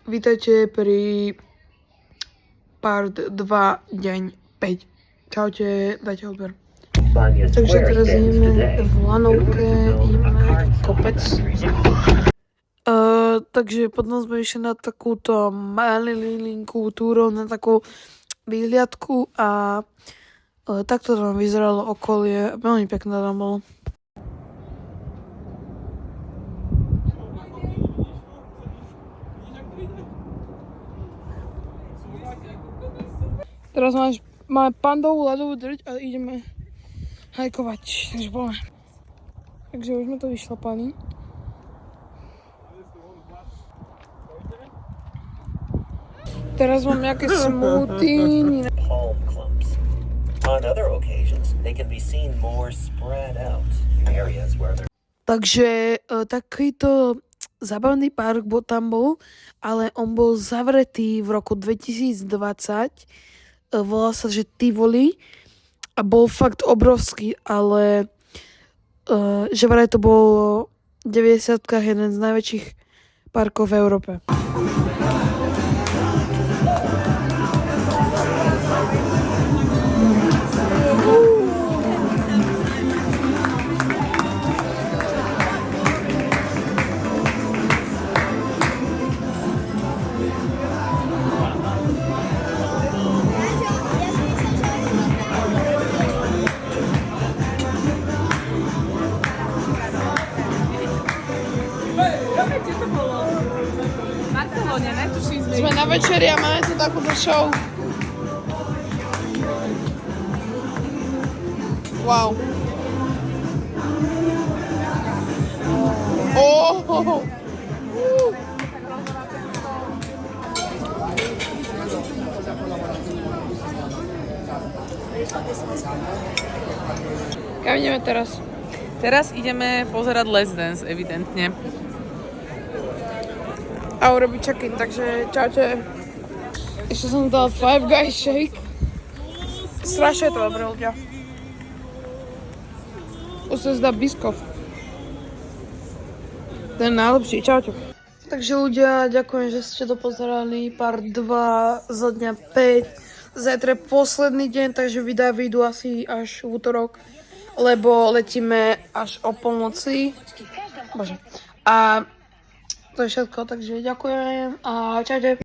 Vítajte pri part 2, deň 5. Čaute, dajte odber. Takže teraz ideme v lanovke, ideme na nejaký kopec. Takže potom sme išli na takúto malilinkú túru, na takú výhliadku a takto tam vyzeralo okolie. Veľmi pekné tam bolo. Teraz máme pandovú ľadovú drť a ideme hajkovať, takže poďme. Takže už sme to vyšlapali. Teraz mám nejaké smoothie. Palm clumps. On other occasions, they can be seen more spread out in areas where they're... Takže takýto zábavný park tam bol, ale on bol zavretý v roku 2020. Volal sa, že Tivoli a bol fakt obrovský, ale že vraj to bolo v 90-kách jeden z najväčších parkov v Európe. Sme na večeri a máme tu takúto show. Wow. Oh. Kam ideme teraz? Teraz ideme pozerať Let's Dance, evidentne. A urobiť check-in, takže čaute. Ešte som dal Five Guys shake. Strašne je to dobré, ľudia. Už sa zdá Biskov. Ten najlepší, čaute. Takže ľudia, ďakujem, že ste to pozerali. Part 2 za dňa 5. Zajtra je posledný deň, takže videá vyjdú asi až v útorok. Lebo letíme až o polnoci. Bože. A to je všetko, takže ďakujem a čaute.